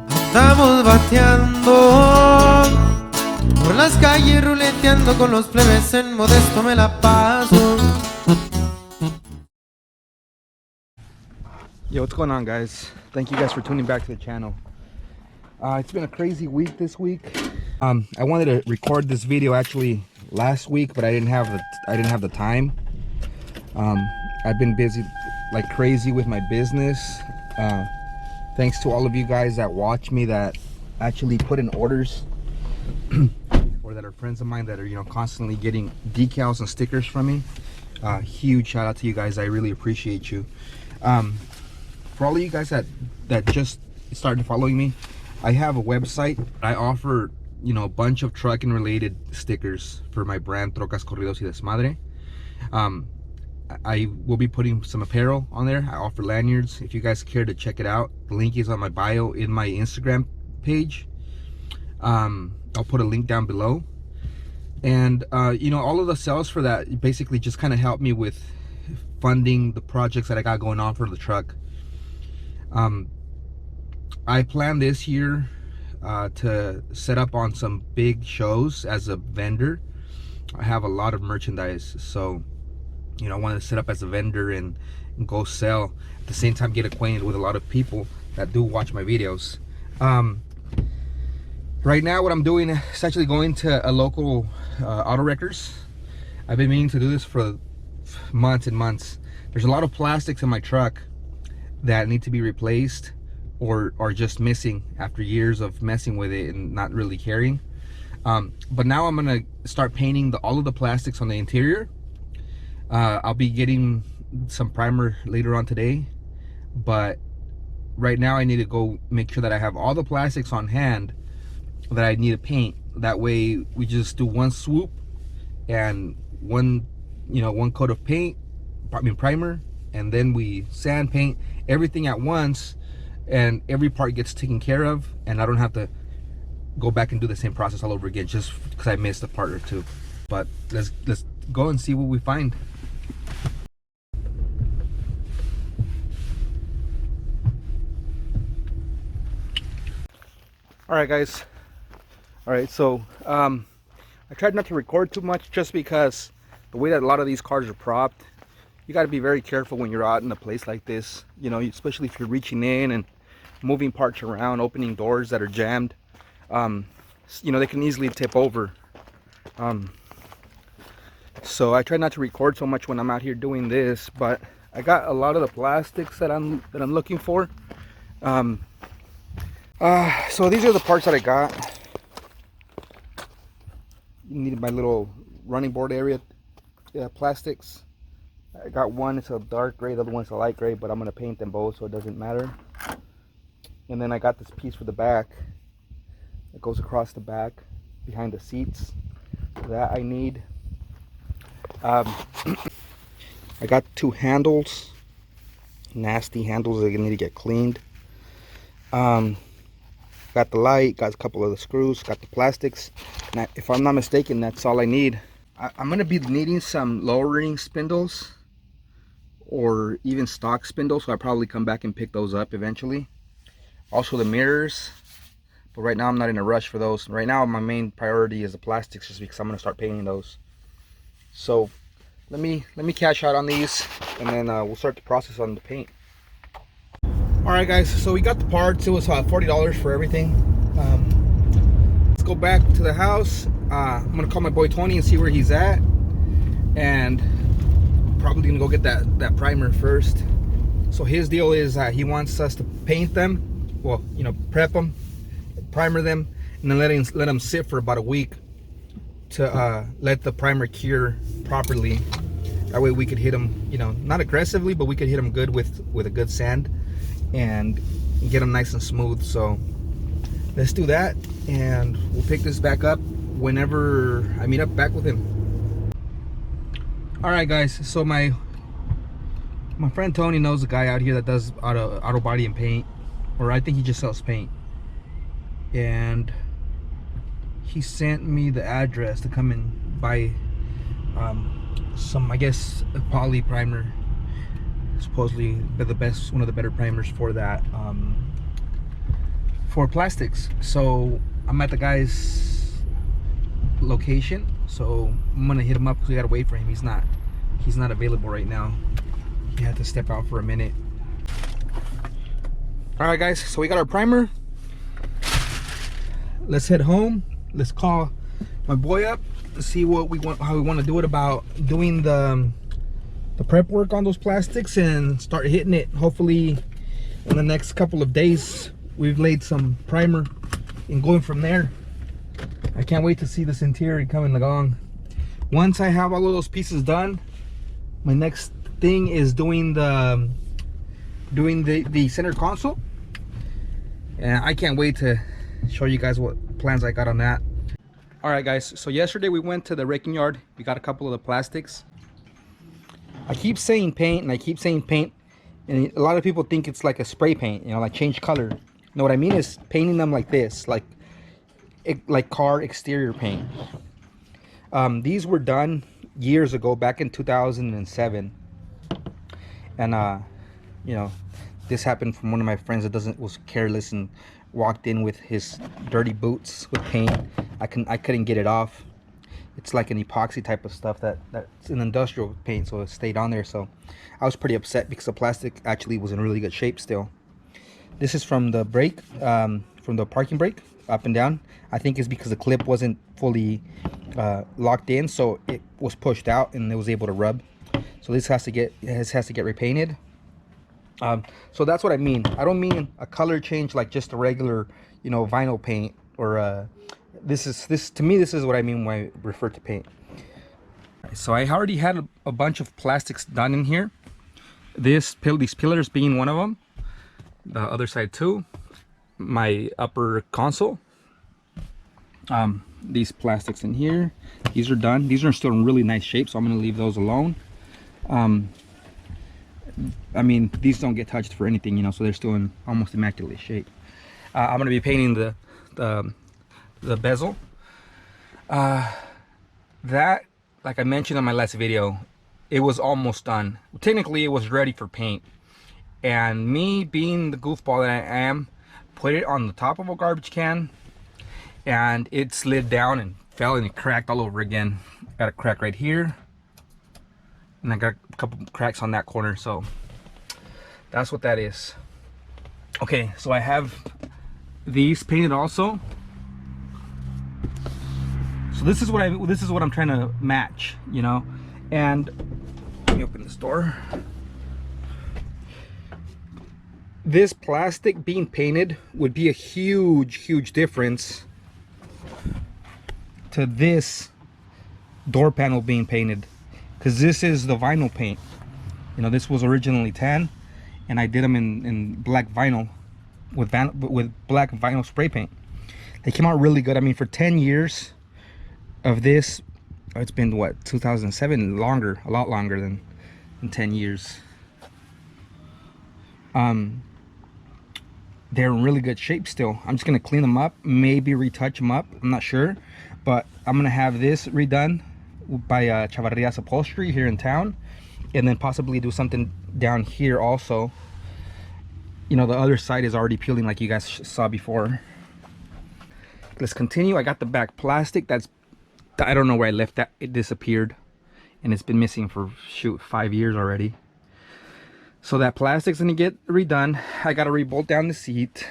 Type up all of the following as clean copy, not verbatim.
Estamos bateando por las calles, ruleteando con los plebes, en modesto me la paso. Yo, what's going on, guys? Thank you guys for tuning back to the channel. It's been a crazy week this week. I wanted to record this video actually last week, but I didn't have the time. I've been busy like crazy with my business. Thanks to all of you guys that watch me, that actually put in orders or that are friends of mine that are, you know, constantly getting decals and stickers from me. Huge shout out to you guys. I really appreciate you. For all of you guys that just started following me, I have a website. I offer, you know, a bunch of trucking related stickers for my brand Trocas Corridos y Desmadre. I will be putting some apparel on there. I offer lanyards. If you guys care to check it out, the link is on my bio in my Instagram page. I'll put a link down below. And you know, all of the sales for that basically just kind of help me with funding the projects that I got going on for the truck. I plan this year to set up on some big shows as a vendor. I have a lot of merchandise, so you know, I want to set up as a vendor and go sell at the same time, get acquainted with a lot of people that do watch my videos. Right now what I'm doing is actually going to a local auto wreckers. I've been meaning to do this for months and months. There's a lot of plastics in my truck that need to be replaced or are just missing after years of messing with it and not really caring. But now I'm gonna start painting all of the plastics on the interior. I'll be getting some primer later on today, but right now I need to go make sure that I have all the plastics on hand that I need to paint. That way we just do one swoop and one coat of paint, primer, and then we sand paint everything at once, and every part gets taken care of, and I don't have to go back and do the same process all over again just because I missed a part or two. But let's go and see what we find. All right, guys. All right, so I tried not to record too much just because the way that a lot of these cars are propped, you got to be very careful when you're out in a place like this, you know, especially if you're reaching in and moving parts around, opening doors that are jammed. You know, they can easily tip over. So I try not to record so much when I'm out here doing this, but I got a lot of the plastics that I'm looking for. So these are the parts that I got. Needed my little running board area plastics. I got one, it's a dark gray, the other one's a light gray, but I'm gonna paint them both so it doesn't matter. And then I got this piece for the back. It goes across the back behind the seats. That I need. I got two handles, nasty handles that need to get cleaned. Got the light, got a couple of the screws, got the plastics. Now, if I'm not mistaken, that's all I need. I'm gonna be needing some lowering spindles or even stock spindles, so I'll probably come back and pick those up eventually. Also the mirrors, but right now I'm not in a rush for those. Right now my main priority is the plastics, just because I'm gonna start painting those. So let me cash out on these, and then we'll start the process on the paint. All right, guys, so we got the parts. It was $40 for everything. Let's go back to the house. I'm gonna call my boy Tony and see where he's at, and probably gonna go get that primer first. So his deal is he wants us to paint them, well, you know, prep them, primer them, and then let them sit for about a week to let the primer cure properly. That way we could hit them, you know, not aggressively, but we could hit them good with a good sand and get them nice and smooth. So let's do that, and we'll pick this back up whenever I meet up back with him. All right, guys, so my friend Tony knows a guy out here that does auto body and paint, or I think he just sells paint, and he sent me the address to come and buy some, I guess, a poly primer. supposedly the best, one of the better primers for that, for plastics. So I'm at the guy's location, so I'm gonna hit him up because we gotta wait for him. He's not available right now. He had to step out for a minute. All right, guys, so we got our primer. Let's head home. Let's call my boy up to see what we want, how we want to do it about doing the prep work on those plastics, and start hitting it. Hopefully in the next couple of days we've laid some primer and going from there. I can't wait to see this interior coming along. Once I have all of those pieces done, my next thing is doing the center console, and I can't wait to show you guys what plans I got on that. All right, guys, so yesterday we went to the raking yard. We got a couple of the plastics. I keep saying paint and I keep saying paint, and a lot of people think it's like a spray paint, you know, like change color. No, what I mean is painting them like this, like car exterior paint. These were done years ago, back in 2007, and you know, this happened from one of my friends that was careless and walked in with his dirty boots with paint. I couldn't get it off. It's like an epoxy type of stuff that's an industrial paint, so it stayed on there. So I was pretty upset because the plastic actually was in really good shape still. This is from the brake, from the parking brake, up and down. I think it's because the clip wasn't fully locked in, so it was pushed out and it was able to rub. So this has to get repainted. So that's what I mean. I don't mean a color change like just a regular, you know, vinyl paint, or this to me, this is what I mean when I refer to paint. So I already had a bunch of plastics done in here. These pillars being one of them, the other side too, my upper console. These plastics in here, these are done. These are still in really nice shape, so I'm going to leave those alone. I mean, these don't get touched for anything, you know, so they're still in almost immaculate shape. I'm going to be painting the bezel. That, like I mentioned in my last video, it was almost done. Technically, it was ready for paint. And me being the goofball that I am, put it on the top of a garbage can, and it slid down and fell and it cracked all over again. Got a crack right here, and I got a couple cracks on that corner, so that's what that is. Okay, so I have these painted also. So this is what I'm trying to match, you know. And let me open this door. This plastic being painted would be a huge difference to this door panel being painted, because this is the vinyl paint. You know, this was originally tan, and I did them in black vinyl with black vinyl spray paint. They came out really good. I mean, for 10 years of this, it's been what, 2007, longer, a lot longer than 10 years. They're in really good shape still. I'm just gonna clean them up, maybe retouch them up, I'm not sure, but I'm gonna have this redone by Chavarria's Upholstery here in town, and then possibly do something down here also. You know, the other side is already peeling like you guys saw before. Let's continue. I got the back plastic. I don't know where I left that. It disappeared, and it's been missing for, shoot, 5 years already. So that plastic's gonna get redone. I gotta rebolt down the seat.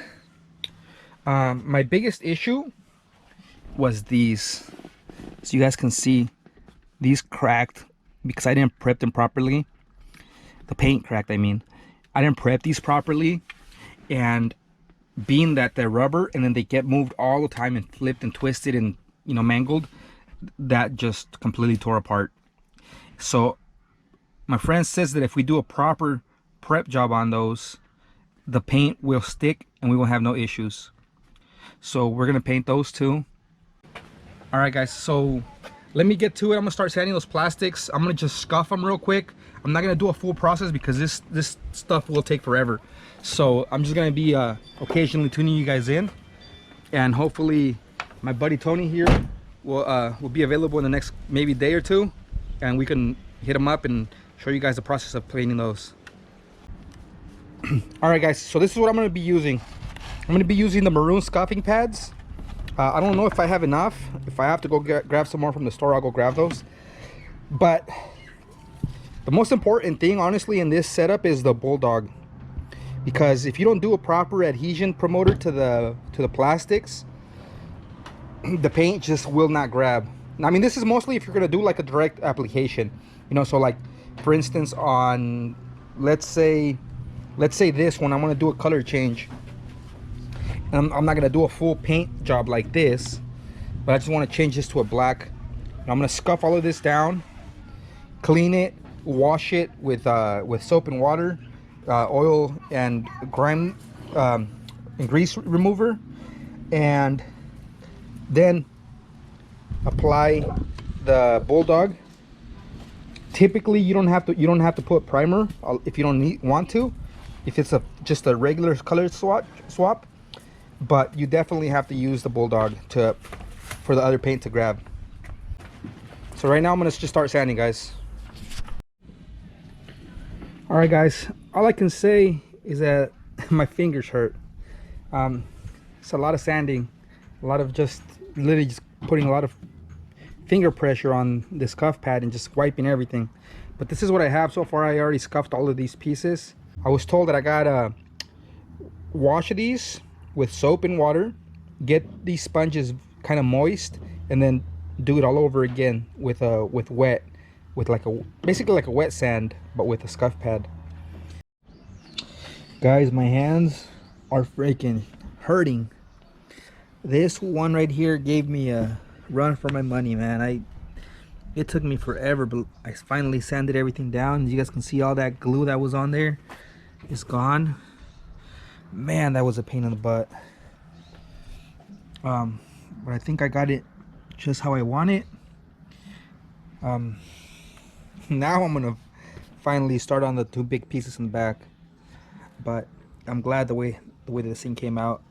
My biggest issue was these. So you guys can see these cracked because I didn't prep them properly. The paint cracked, I mean. I didn't prep these properly, and being that they're rubber and then they get moved all the time and flipped and twisted and, you know, mangled, that just completely tore apart. So my friend says that if we do a proper prep job on those, the paint will stick and we will have no issues. So we're gonna paint those too. All right, guys, so let me get to it. I'm gonna start sanding those plastics. I'm gonna just scuff them real quick. I'm not gonna do a full process because this stuff will take forever. So I'm just gonna be occasionally tuning you guys in, and hopefully my buddy Tony here will be available in the next maybe day or two, and we can hit him up and show you guys the process of painting those. All right, guys, so this is what I'm going to be using. I'm going to be using the maroon scuffing pads. I don't know if I have enough. If I have to go grab some more from the store, I'll go grab those. But the most important thing, honestly, in this setup is the Bulldog, because if you don't do a proper adhesion promoter to the plastics, the paint just will not grab. I mean, this is mostly if you're going to do like a direct application, you know. So like, for instance, on let's say this one, I want to do a color change, and I'm not going to do a full paint job like this, but I just want to change this to a black. And I'm going to scuff all of this down, clean it, wash it with soap and water, oil and grime and grease remover, and then apply the Bulldog. Typically you don't have to put primer if you don't want to, if it's just a regular color swap, but you definitely have to use the Bulldog for the other paint to grab. So right now I'm gonna just start sanding, guys. All right, guys, all I can say is that my fingers hurt. It's a lot of sanding, a lot of just literally just putting a lot of finger pressure on the scuff pad and just wiping everything. But this is what I have so far. I already scuffed all of these pieces. I was told that I gotta wash these with soap and water, get these sponges kind of moist, and then do it all over again with basically like a wet sand, but with a scuff pad. Guys, my hands are freaking hurting. This one right here gave me a run for my money, man. It took me forever, but I finally sanded everything down. You guys can see all that glue that was on there is gone. Man, that was a pain in the butt. But I think I got it just how I want it. Now I'm gonna finally start on the two big pieces in the back, but I'm glad the way this thing came out.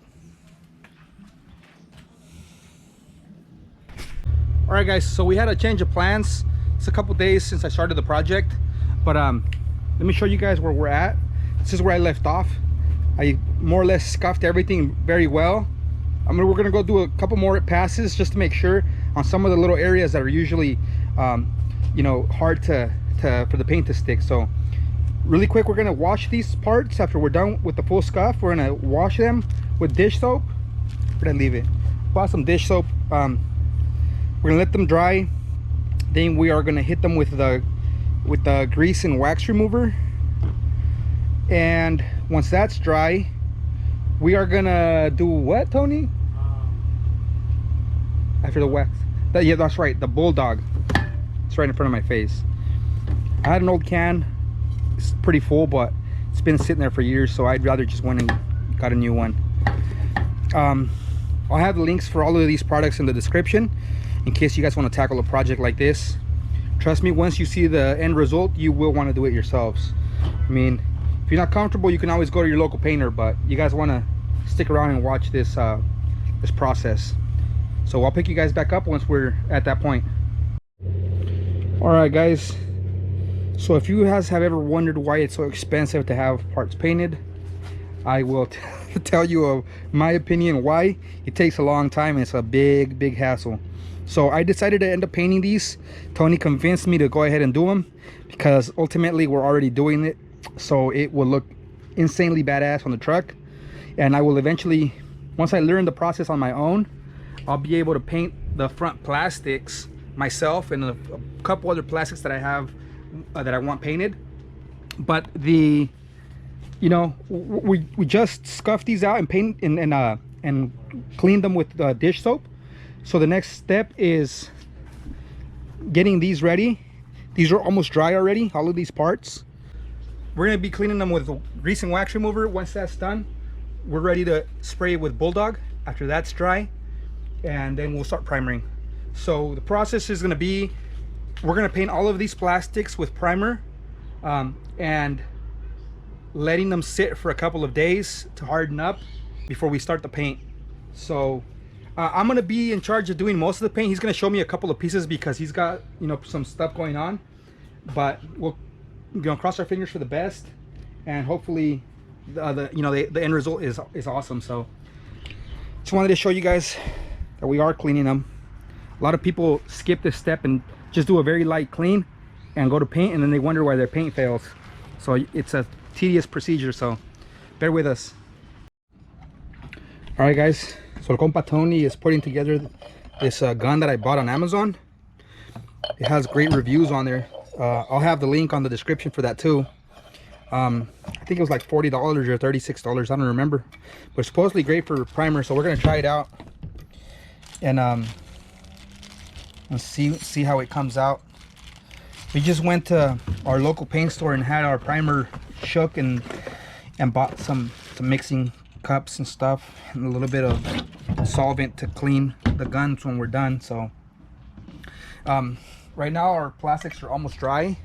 All right, guys, so we had a change of plans. It's a couple days since I started the project, but let me show you guys where we're at. This is where I left off. I more or less scuffed everything very well. We're gonna go do a couple more passes just to make sure on some of the little areas that are usually you know, hard for the paint to stick. So really quick, we're gonna wash these parts after we're done with the full scuff. We're gonna wash them with dish soap. Where'd I leave it? Bought some dish soap. We're gonna let them dry. Then we are gonna hit them with the grease and wax remover. And once that's dry, we are gonna do what, Tony? After the wax. Yeah, that's right, the Bulldog. It's right in front of my face. I had an old can. It's pretty full, but it's been sitting there for years, so I'd rather just went and got a new one. I'll have the links for all of these products in the description in case you guys want to tackle a project like this. Trust me, once you see the end result, you will want to do it yourselves. I mean, if you're not comfortable, you can always go to your local painter, but you guys want to stick around and watch this this process. So I'll pick you guys back up once we're at that point. All right, guys, so if you guys have ever wondered why it's so expensive to have parts painted, I will tell you my opinion why. It takes a long time and it's a big hassle. So I decided to end up painting these. Tony convinced me to go ahead and do them because ultimately we're already doing it, so it will look insanely badass on the truck. And I will eventually, once I learn the process on my own, I'll be able to paint the front plastics myself and a couple other plastics that I have that I want painted. But you know, we just scuffed these out and paint and cleaned them with dish soap. So the next step is getting these ready. These are almost dry already, all of these parts. We're going to be cleaning them with grease and wax remover. Once that's done, we're ready to spray it with Bulldog after that's dry, and then we'll start primering. So the process is going to be, we're going to paint all of these plastics with primer and letting them sit for a couple of days to harden up before we start the paint. So I'm going to be in charge of doing most of the paint. He's going to show me a couple of pieces because he's got, you know, some stuff going on, but we'll, you know, cross our fingers for the best, and hopefully the end result is awesome. So just wanted to show you guys that we are cleaning them. A lot of people skip this step and just do a very light clean and go to paint, and then they wonder why their paint fails. So it's a tedious procedure, so bear with us. All right guys, so el compa Tony is putting together this gun that I bought on Amazon. It has great reviews on there. I'll have the link on the description for that too. I think it was like $40 or $36, I don't remember, but supposedly great for primer. So we're gonna try it out and see how it comes out. We just went to our local paint store and had our primer shook and bought some mixing cups and stuff and a little bit of solvent to clean the guns when we're done. So right now our plastics are almost dry,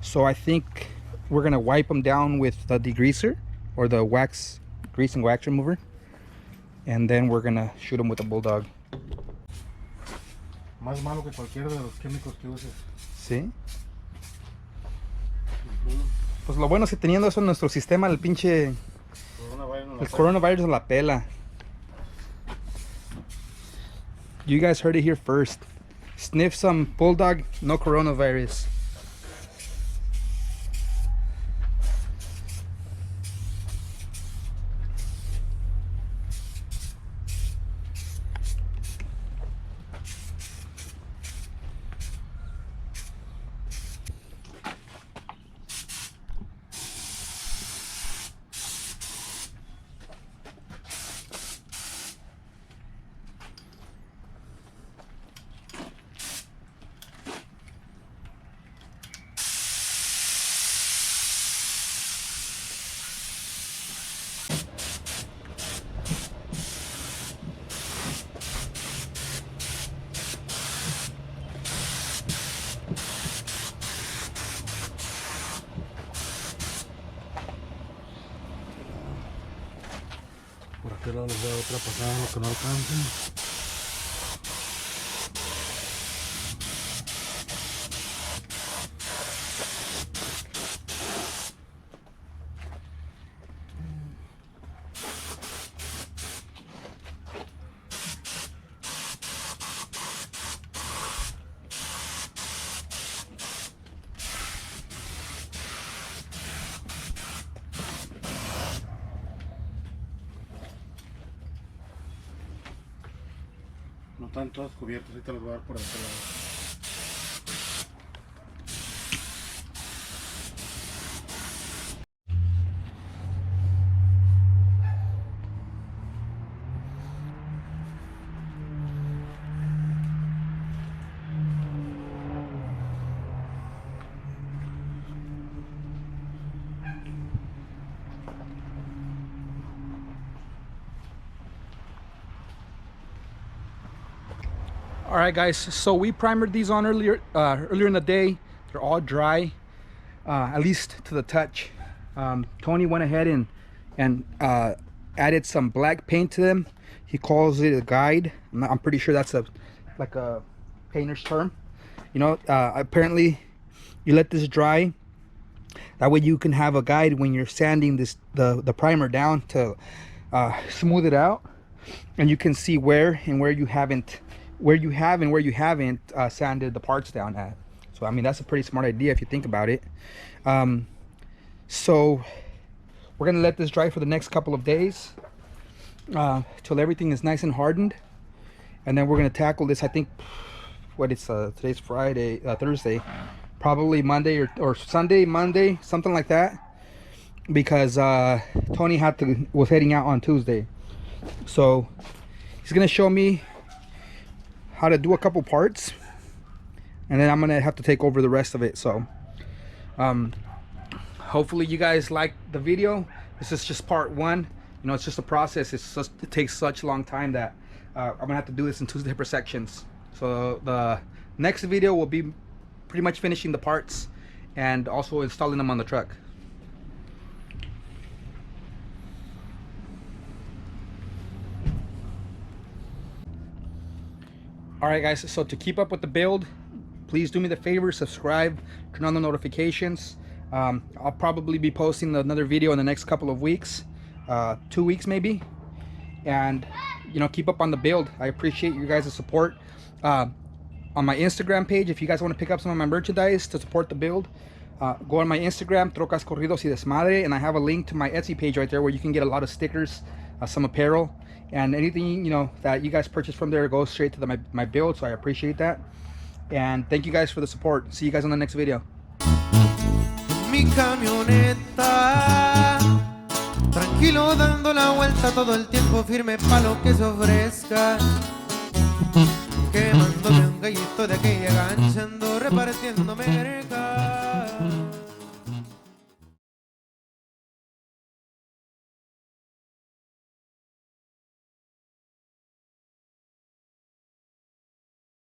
so I think we're gonna wipe them down with the degreaser or the grease and wax remover, and then we're gonna shoot them with a bulldog. Más malo que cualquiera de los químicos que uses. Sí. Pues lo bueno es que teniendo eso en nuestro sistema, el pinche coronavirus la pela. You guys heard it here first. Sniff some bulldog, no coronavirus. Por aquel lado les voy a dar otra pasada, lo que no alcancen. No están todas cubiertas, ahorita les voy a dar por este lado. All right guys, so we primered these on earlier in the day. They're all dry, at least to the touch. Tony went ahead and added some black paint to them. He calls it a guide. I'm pretty sure that's like a painter's term. You know, apparently you let this dry, that way you can have a guide when you're sanding the primer down to smooth it out, and you can see where you have and where you haven't sanded the parts down at. So I mean, that's a pretty smart idea if you think about it. So we're gonna let this dry for the next couple of days till everything is nice and hardened, and then we're gonna tackle this. I think today's Friday, Thursday, probably Monday or Sunday, Monday, something like that, because Tony was heading out on Tuesday. So he's gonna show me how to do a couple parts, and then I'm gonna have to take over the rest of it. So hopefully you guys like the video. This is just part one. You know, it's just a process. It takes such a long time that I'm gonna have to do this in 2 different sections. So the next video will be pretty much finishing the parts and also installing them on the truck. Alright guys, so to keep up with the build, please do me the favor, subscribe, turn on the notifications. I'll probably be posting another video in the next couple of weeks, 2 weeks maybe. And you know, keep up on the build. I appreciate you guys' support. On my Instagram page, if you guys want to pick up some of my merchandise to support the build, go on my Instagram, Trocas Corridos y Desmadre, and I have a link to my Etsy page right there where you can get a lot of stickers, some apparel, and anything, you know, that you guys purchase from there goes straight to my build. So I appreciate that, and thank you guys for the support. See you guys on the next video. Mi camioneta, tranquilo dando la vuelta todo el tiempo, firme pa' lo que se ofrezca, quemándome un gallito de aquella gancha, ando repartiéndome verga.